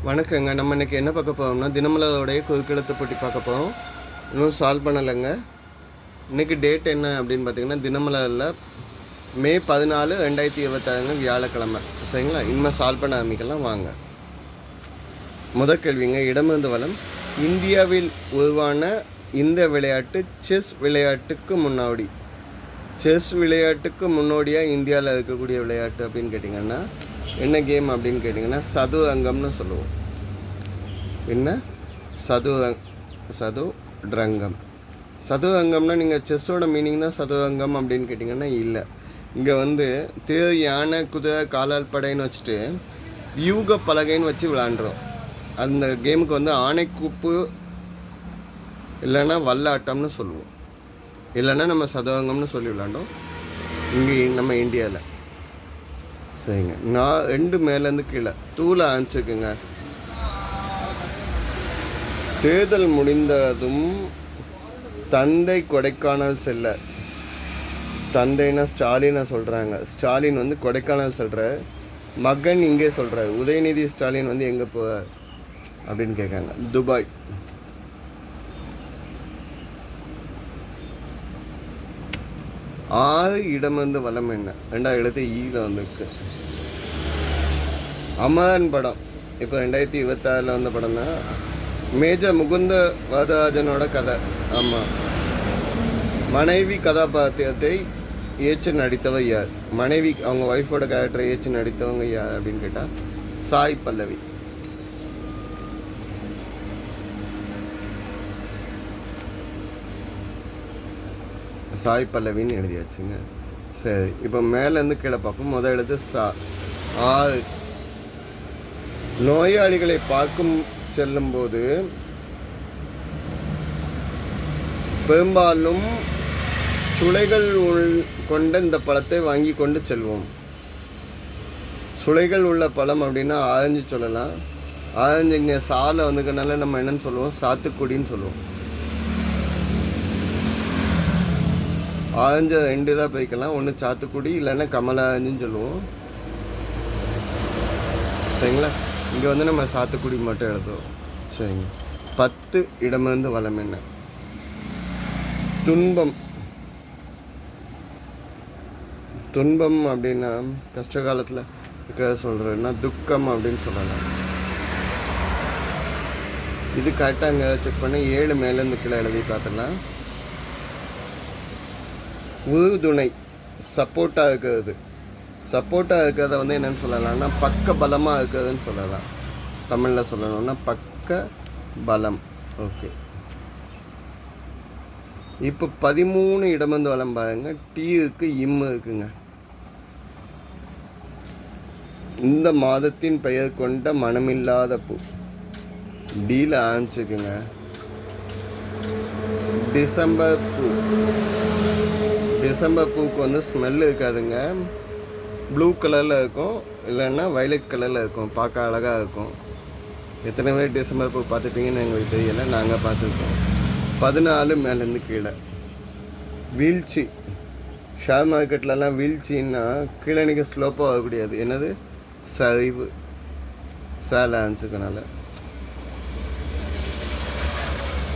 வணக்கங்க. நம்ம இன்றைக்கி என்ன பார்க்க போகிறோம்னா, தினமலருடைய குறுக்கெழுத்து போட்டி பார்க்க போகிறோம். இன்னும் சால்வ் பண்ணலைங்க. இன்றைக்கி டேட் என்ன அப்படின்னு பார்த்தீங்கன்னா, தினமலரில் மே 14, 2026 வியாழக்கிழமை. சரிங்களா? இனிமேல் சால்வ் பண்ண ஆரம்பிக்கலாம் வாங்க. முதல் கேள்விங்க, இடமிருந்து வலம். இந்தியாவில் உருவான இந்த விளையாட்டு செஸ் விளையாட்டுக்கு முன்னாடி. செஸ் விளையாட்டுக்கு முன்னோடியாக இந்தியாவில் இருக்கக்கூடிய விளையாட்டு அப்படின்னு கேட்டிங்கன்னா என்ன கேம் அப்படின்னு கேட்டிங்கன்னா சதுரங்கம்னு சொல்லுவோம். என்ன சதுரங்கம். சதுரங்கம்னா நீங்கள் செஸ்ஸோட மீனிங் தான் சதுரங்கம் அப்படின்னு கேட்டிங்கன்னா இல்லை. இங்கே தேர், யானை, குதிரை, காலால் படைன்னு வச்சுட்டு யூக பலகைன்னு வச்சு விளாண்டுறோம். அந்த கேமுக்கு ஆணைக்கூப்பு இல்லைன்னா வல்லாட்டம்னு சொல்லுவோம். இல்லைன்னா நம்ம சதுரங்கம்னு சொல்லி விளாண்டோம் இங்கே நம்ம இந்தியாவில். சரிங்க, நான் 2 மேலேருந்து கீழே தூளை ஆரம்பிச்சுக்குங்க. தேர்தல் முடிந்ததும் தந்தை கொடைக்கானல் செல்ல. தந்தைனா ஸ்டாலினை சொல்கிறாங்க. ஸ்டாலின் கொடைக்கானல் சொல்கிற, மகன் இங்கே சொல்கிறார். உதயநிதி ஸ்டாலின் எங்கே போவார் அப்படின்னு கேட்காங்க. துபாய். ஆறு இடமிருந்து வலம் என்ன? 2வது இடத்து ஈல வந்துருக்கு. அமரன் படம் இப்போ 2026 வந்த படம் தான். மேஜர் முகுந்த வரதராஜனோட கதை. ஆமாம். மனைவி கதாபாத்திரத்தை ஏற்று நடித்தவர் யார்? மனைவி அவங்க ஒய்ஃபோட கேரக்டரை ஏற்று நடித்தவங்க யார் அப்படின்னு கேட்டால் சாய் பல்லவி. சாய் பல்லவின்னு எழுதியாச்சுங்க. சரி, இப்போ மேலேருந்து கீழே பார்ப்போம். முதல் எழுத்து ஆறு. நோயாளிகளை பார்க்கும் செல்லும்போது பெரும்பாலும் சுளைகள் கொண்ட இந்த பழத்தை வாங்கி கொண்டு செல்வோம். சுளைகள் உள்ள பழம் அப்படின்னா ஆரஞ்சு சொல்லலாம். ஆரஞ்சு இங்கே சாலை வந்துக்கனால நம்ம என்னன்னு சொல்லுவோம்? சாத்துக்குடின்னு சொல்லுவோம். ஆரஞ்சு 2 தான் போய்க்கலாம். ஒன்று சாத்துக்குடி இல்லைன்னா கமலா ஆரஞ்சுன்னு சொல்லுவோம். சரிங்களா? இங்கே நம்ம சாத்துக்குடி மட்டும் எழுதுவோம். சரிங்க. 10 இடமிருந்து வலம் என்ன? துன்பம். துன்பம் அப்படின்னா கஷ்ட காலத்தில் இருக்க சொல்கிறேன்னா துக்கம் அப்படின்னு சொல்லலாம். இது கரெக்டாக அங்கே செக் பண்ணி 7 மேலேருந்து கீழே எழுதி பார்த்துடலாம். உறுதுணை, சப்போர்ட்டாக இருக்கிறது. சப்போர்ட்டாக இருக்கிறத என்னென்னு சொல்லலாம்னா பக்க பலமாக இருக்கிறதுன்னு சொல்லலாம். தமிழில் சொல்லணும்னா பக்க பலம். ஓகே, இப்போ 13 இடமிருந்து வலம் பாருங்க. டீ இருக்கு, இம்மு இருக்குங்க. இந்த மாதத்தின் பெயர் கொண்ட மனமில்லாத பூ. டீல ஆரம்பிச்சுக்குங்க. டிசம்பர் பூ. டிசம்பர் பூக்கு ஸ்மெல் இருக்காதுங்க. ப்ளூ கலரில் இருக்கும், இல்லைன்னா வயலட் கலரில் இருக்கும். பார்க்க அழகாக இருக்கும். எத்தனை பேர் டிசம்பர் பூ பார்த்துப்பீங்கன்னு எங்களுக்கு தெரியலை, நாங்கள் பார்த்துருக்கோம். 14 மேலேருந்து கீழே. வீழ்ச்சி. ஷேர் மார்க்கெட்லலாம் வீழ்ச்சின்னா கீழே நீங்கள் ஸ்லோப்பாக வரக்கூடியது. என்னது? சரிவு. சேலை ஆரம்பிச்சுக்கனால.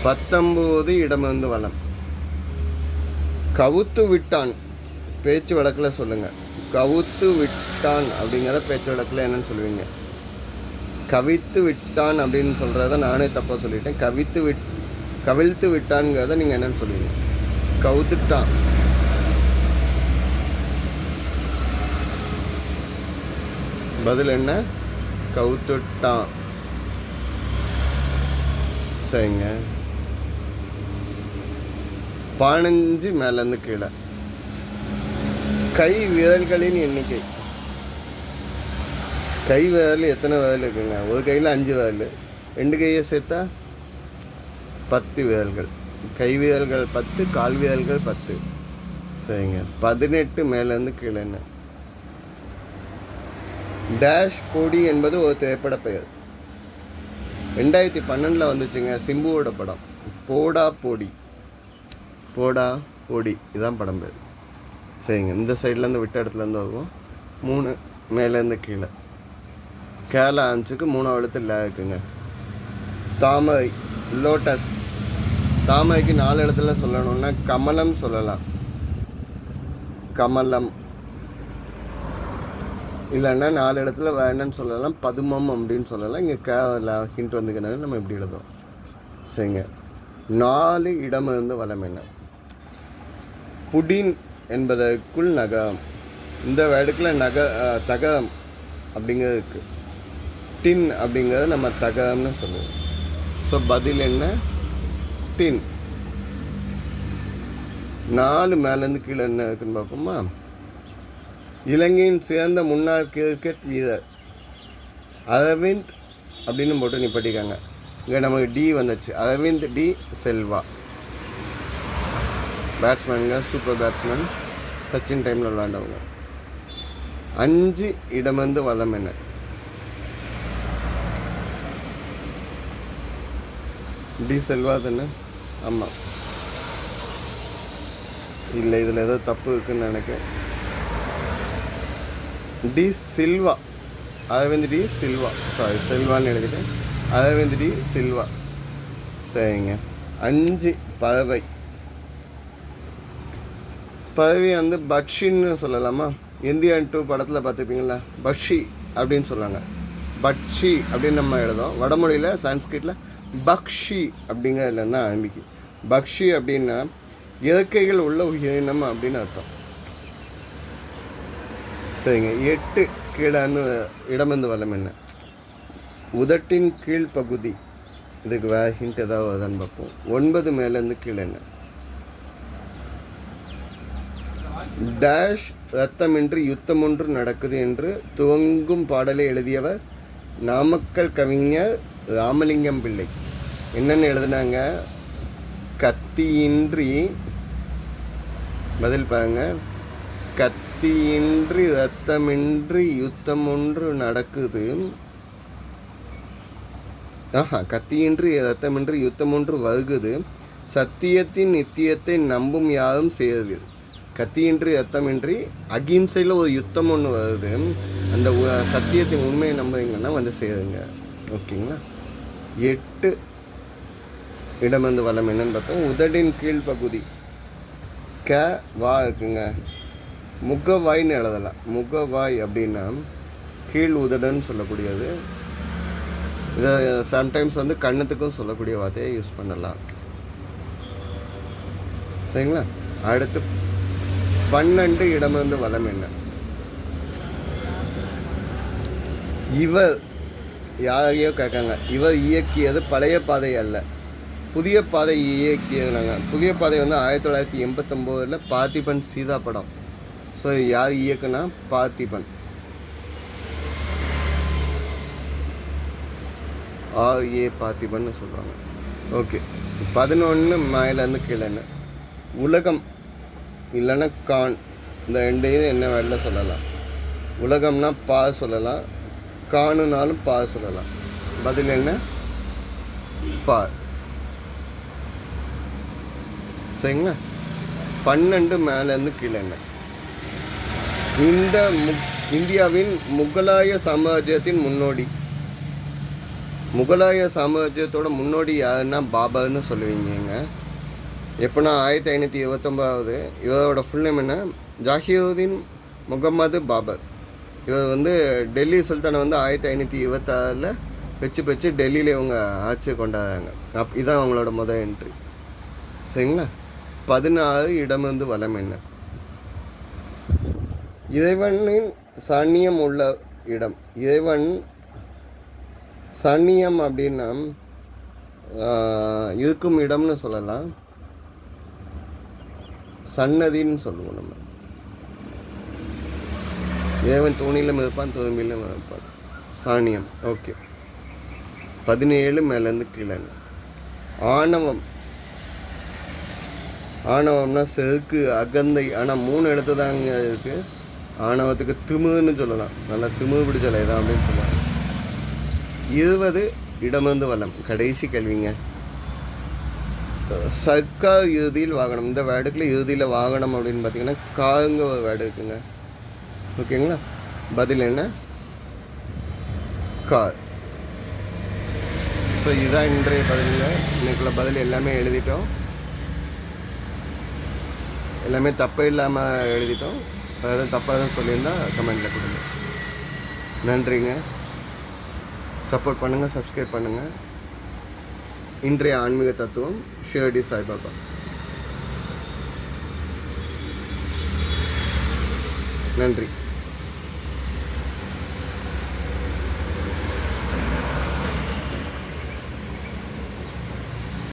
19 இடமிருந்து வலம். கவுத்து விட்டான். பேச்சு வழக்கில் சொல்லுங்கள். கவுத்து விட்டான் அப்படிங்கிறத பேச்சு வழக்கில் என்னன்னு சொல்லுவீங்க? கவித்து விட்டான் அப்படின்னு சொல்கிறத நானே தப்பாக சொல்லிட்டேன். கவிழ்த்து விட்டான்ங்கிறத நீங்கள் என்னன்னு சொல்லுவீங்க? கவுத்துட்டான். பதில் என்ன? கவுத்துட்டான். சரிங்க. 15 மேலேருந்து கீழே. கை விரல்களின் எண்ணிக்கை. கை விரல் எத்தனை விரல் இருக்குங்க? ஒரு கையில் 5 விரல், 2 கையை சேர்த்தா 10 விரல்கள். கை விரல்கள் 10, கால் விரல்கள் 10. சரிங்க. 18 மேலேருந்து கீழே என்ன? டேஷ் பொடி என்பது ஒரு திரைப்பட பெயர். 2012 வந்துச்சுங்க, சிம்புவோட படம். போடா பொடி. போடா பொடி, இதுதான் படம் பேர். சரிங்க. இந்த சைட்லேருந்து விட்ட இடத்துலேருந்து வருவோம். 3 மேலேருந்து கீழே. கேல 5க்கு 3 எழுத்து ல இருக்குங்க. தாமரை லோட்டஸ். தாமரைக்கு 4 எழுத்துல சொல்லணும்னா கமலம் சொல்லலாம். கமலம். இல்லைன்னா 4 இடத்துல வேணுன்னு சொல்லலாம். பதுமம் அப்படின்னு சொல்லலாம். இங்கே கேல ஹிண்ட் வந்துக்கிறனால நம்ம எப்படி எழுதுவோம். சரிங்க. 4 இடமிருந்து வலம் என்ன? புடின் என்பதற்குள் நகம். இந்த வேர்டுக்குள்ள தகம் அப்படிங்கிறது இருக்குது. டின் அப்படிங்கிறத நம்ம தகம்னு சொல்லுவோம். ஸோ பதில் என்ன? டின். 4 மேலேருந்து கீழே என்ன இருக்குன்னு பார்ப்போமா? இலங்கையின் சேர்ந்த முன்னாள் கிரிக்கெட் வீரர் அரவிந்த் அப்படின்னு போட்டு நிப்பாட்டிக்காங்க. இங்கே நமக்கு டி வந்துச்சு. அரவிந்த் டி செல்வா. பேட்ஸ்மேனுங்க, சூப்பர் பேட்ஸ்மேன். சச்சின் டைமில் விளாண்டவங்க. 5 இடமிருந்து வலம் என்ன? டி செல்வா தானே? ஆமாம். இல்லை, இதில் ஏதோ தப்பு இருக்குன்னு நினைக்கிறேன். டி சில்வா. அரவிந்த் டி சில்வா. சாரி, செல்வான்னு எழுதிட்டேன். அரவிந்த் டி சில்வா. சரிங்க. 5 பறவை. பறவை வந்து பட்ஷின்னு சொல்லலாமா? இந்தியன் 2 படத்தில் பார்த்துருப்பீங்களா? பட்ஷி அப்படின்னு சொல்லுவாங்க. பட்ஷி அப்படின்னு நம்ம எழுதும். வடமொழியில் சான்ஸ்கிரிட்டில் பக்ஷி அப்படிங்கிறதுல தான் ஆரம்பிக்கு. பக்ஷி அப்படின்னா இறக்கைகள் உள்ள உயிரினம் அப்படின்னு அர்த்தம். சரிங்க. 8 கீழே இடமிருந்து வலம் என்ன? உதட்டின் கீழ்ப்பகுதி. இதுக்கு வேறு ஹிண்ட் ஏதாவது வருதான்னு பார்ப்போம். 9 மேலேருந்து கீழே என்ன? டேஷ் ரத்தமின்றி யுத்தம் ஒன்று நடக்குது என்று துவங்கும் பாடலை எழுதியவர் நாமக்கல் கவிஞர் ராமலிங்கம் பிள்ளை. என்னென்னு எழுதுனாங்க? கத்தியின்றி, பதில் பாருங்க, கத்தியின்றி ரத்தமின்றி யுத்தம் ஒன்று நடக்குது. கத்தியின்றி ரத்தமின்றி யுத்தம் ஒன்று வருகுது, சத்தியத்தின் நித்தியத்தை நம்பும் யாரும் சேருவீர். கத்தியின்றி ரத்தமின்றி அகிம்சையில் ஒரு யுத்தம் ஒன்று வருது. அந்த சத்தியத்தின் உண்மையை நம்புறீங்கன்னா வந்து சேருங்க. ஓகேங்களா? 8 இடமிருந்து வலம் என்னன்னு பார்த்தோம். உதடின் கீழ்ப்பகுதி வா இருக்குங்க. முகவாய்ன்னு எழுதலாம். முகவாய் அப்படின்னா கீழ் உதடுன்னு சொல்லக்கூடியது. இதை சம்டைம்ஸ் வந்து கண்ணத்துக்கும் சொல்லக்கூடிய வார்த்தையை யூஸ் பண்ணலாம். சரிங்களா? அடுத்து 12 இடமிருந்து வலம் என்ன? இவர் யாரையோ கேட்காங்க. இவர் இயக்கியது பழைய பாதை அல்ல, புதிய பாதை இயக்கினாங்க. புதிய பாதை வந்து 1989 பார்த்திபன் சீதா படம். ஸோ யார் இயக்குனா? பார்த்திபன். ஆர்ஏ பார்த்திபன் சொல்லுவாங்க. ஓகே. 11 மேலேருந்து கீழே என்ன? உலகம் இல்லைன்னா கான். இந்த 2 என்ன வேர்டில் சொல்லலாம்? உலகம்னா பா சொல்லலாம், காணுனாலும் பா சொல்லலாம். பதில் என்ன? பா. சரிங்களா? 12 மேலேருந்து கீழே என்ன? இந்தியாவின் முகலாய சாம்ராஜ்யத்தின் முன்னோடி. முகலாய சாம்ராஜ்யத்தோட முன்னோடி யாருன்னா பாபர்னு சொல்லுவீங்க. எப்போனா 1529. இவரோட ஃபுல் நேம் என்ன? ஜாஹிருதீன் முகமது பாபர். இவர் வந்து டெல்லி சுல்தானை வந்து 1526 வச்சு டெல்லியில் இவங்க ஆட்சி கொண்டாடுறாங்க. இதான் அவங்களோட முதல் என்ட்ரி. சரிங்களா? 16 இடமிருந்து வலம் என்ன? இறைவனின் சன்னியம் உள்ள இடம். இறைவன் சன்னியம் அப்படின்னா இருக்கும் இடம்னு சொல்லலாம். சன்னதின்னு சொல்லுவோம் நம்ம. இறைவன் தூணிலும் இருப்பான், துரும்பிலும் இருப்பான். சாணியம். ஓகே. 17 மேலேருந்து கீழே. ஆணவம். ஆணவம்னா செருக்கு, அகந்தை. ஆனால் 3 இடத்து தாங்க இருக்குது. ஆணவத்துக்கு திமுன்னு சொல்லலாம். நல்லா திமு பிடிச்சலை தான் அப்படின்னு சொல்லுவாங்க. 20 இடமிருந்து வலம். கடைசி கேள்விங்க. சர்க்கார் இறுதியில் வாகனம். இந்த வேர்டுக்குள்ள இறுதியில் வாகனம் அப்படின்னு பார்த்தீங்கன்னா காருங்க ஒரு வேர்டு இருக்குங்க. ஓகேங்களா? பதில் என்ன? கார். ஸோ இதுதான் இன்றைய பதிலில். இன்றைக்குள்ள பதில் எல்லாமே எழுதிட்டோம். எல்லாமே தப்பு இல்லாமல் எழுதிட்டோம். அதாவது தப்பாக தான் சொல்லியிருந்தா கமெண்டில் கொடுங்க. நன்றிங்க. சப்போர்ட் பண்ணுங்கள், சப்ஸ்கிரைப் பண்ணுங்கள். இன்றைய ஆன்மீக தத்துவம் ஷிரடி சாய்பாபா. நன்றி.